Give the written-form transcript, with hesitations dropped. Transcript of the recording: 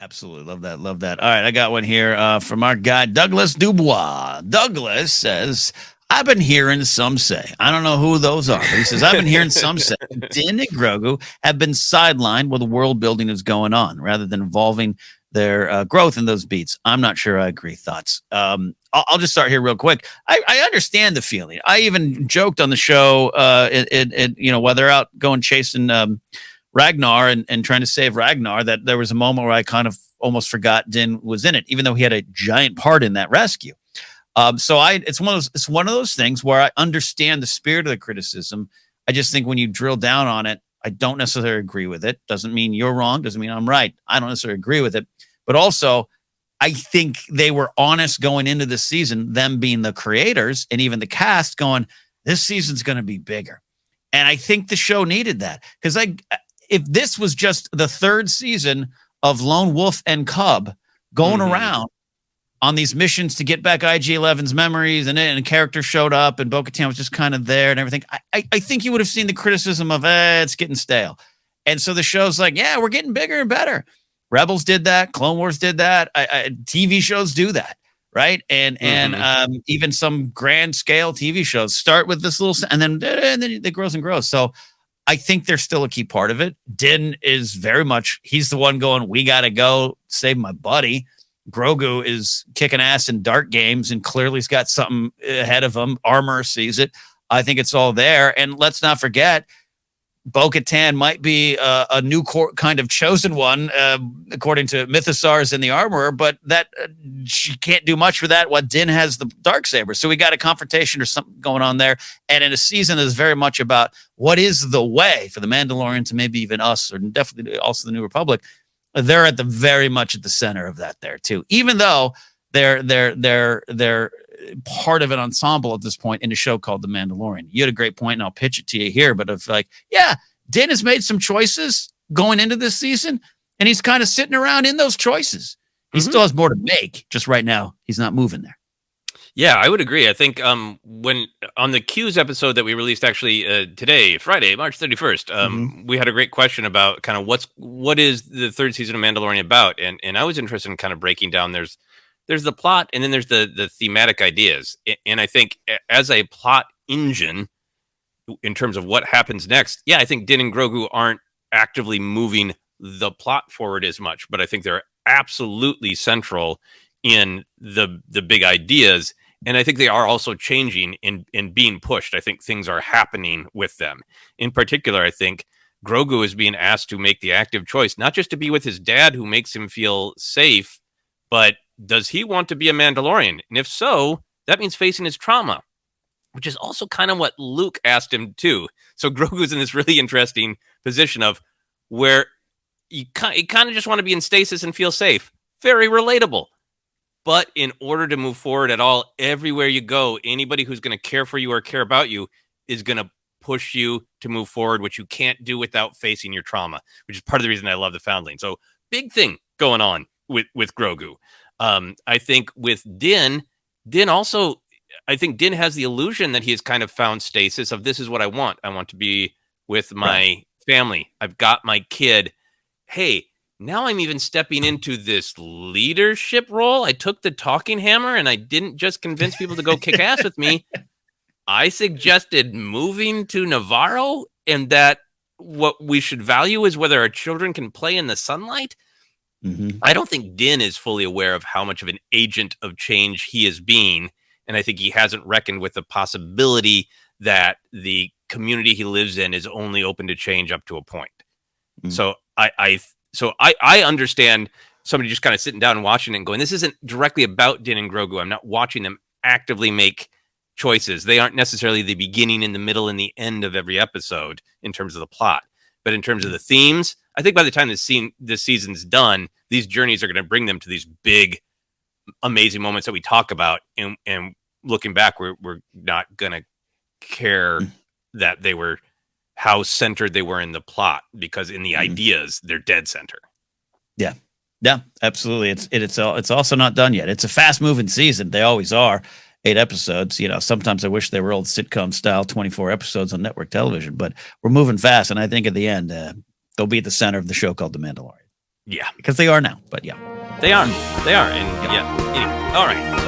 Absolutely. Love that. Love that. All right. I got one here from our guy, Douglas Dubois. Douglas says, I've been hearing some say, I don't know who those are, but he says, I've been hearing some say Din and Grogu have been sidelined while the world building is going on rather than involving their growth in those beats. I'm not sure I agree. Thoughts? I'll just start here real quick. I understand the feeling. I even joked on the show, while they're out going chasing Ragnar and trying to save Ragnar, that there was a moment where I kind of almost forgot Din was in it, even though he had a giant part in that rescue. It's one of those things where I understand the spirit of the criticism. I just think when you drill down on it, I don't necessarily agree with it. Doesn't mean you're wrong. Doesn't mean I'm right. I don't necessarily agree with it. But also, I think they were honest going into the season, them being the creators and even the cast going, this season's going to be bigger. And I think the show needed that, because if this was just the third season of Lone Wolf and Cub going around on these missions to get back IG-11's memories, and a character showed up and Bo-Katan was just kind of there and everything, I think you would have seen the criticism of, it's getting stale. And so the show's like, yeah, we're getting bigger and better. Rebels did that. Clone Wars did that. TV shows do that, right? And even some grand scale TV shows start with this little, and then it grows and grows. So I think they're still a key part of it. Din is very much, he's the one going, we got to go save my buddy. Grogu is kicking ass in dark games and clearly he's got something ahead of him. Armor sees it. I think it's all there. And let's not forget, Bo-Katan might be a new kind of chosen one, according to Mythosaurs and the Armorer, but that she can't do much for that. What Din has the Darksaber. So we got a confrontation or something going on there. And in a season that is very much about what is the way for the Mandalorians, and maybe even us, or definitely also the New Republic, they're at the very much at the center of that there too, even though they're part of an ensemble at this point in a show called The Mandalorian. You had a great point, and I'll pitch it to you here, but of like, yeah, Din has made some choices going into this season, and he's kind of sitting around in those choices. He still has more to make. Just right now, he's not moving there. Yeah, I would agree. I think when on the Q's episode that we released actually today, Friday, March 31st, we had a great question about kind of what is the third season of Mandalorian about, and I was interested in kind of breaking down. There's the plot, and then there's the thematic ideas, and I think as a plot engine, in terms of what happens next, yeah, I think Din and Grogu aren't actively moving the plot forward as much, but I think they're absolutely central in the big ideas. And I think they are also changing in being pushed. I think things are happening with them. In particular, I think Grogu is being asked to make the active choice, not just to be with his dad, who makes him feel safe, but does he want to be a Mandalorian? And if so, that means facing his trauma, which is also kind of what Luke asked him too. So Grogu's in this really interesting position of where you kind of just want to be in stasis and feel safe. Very relatable. But in order to move forward at all, everywhere you go, anybody who's going to care for you or care about you is going to push you to move forward, which you can't do without facing your trauma, which is part of the reason I love the Foundling. So big thing going on with Grogu. I think with Din also, I think Din has the illusion that he has kind of found stasis of, this is what I want. I want to be with my family. I've got my kid. Hey, now I'm even stepping into this leadership role. I took the talking hammer and I didn't just convince people to go kick ass with me. I suggested moving to Navarro, and that what we should value is whether our children can play in the sunlight. I don't think Din is fully aware of how much of an agent of change he is being. And I think he hasn't reckoned with the possibility that the community he lives in is only open to change up to a point. So I understand somebody just kind of sitting down and watching it and going, this isn't directly about Din and Grogu. I'm not watching them actively make choices. They aren't necessarily the beginning and the middle and the end of every episode in terms of the plot. But in terms of the themes, I think by the time this season's done, these journeys are going to bring them to these big, amazing moments that we talk about. And looking back, we're not going to care that they were, how centered they were in the plot, because in the ideas, they're dead center. Yeah, absolutely. It's also not done yet. It's a fast moving season. They always are. 8 episodes. You know, sometimes I wish they were old sitcom style 24 episodes on network television, but we're moving fast. And I think at the end, they'll be at the center of the show called The Mandalorian. Yeah, because they are now. But yeah, they are. And yeah. Anyway, all right.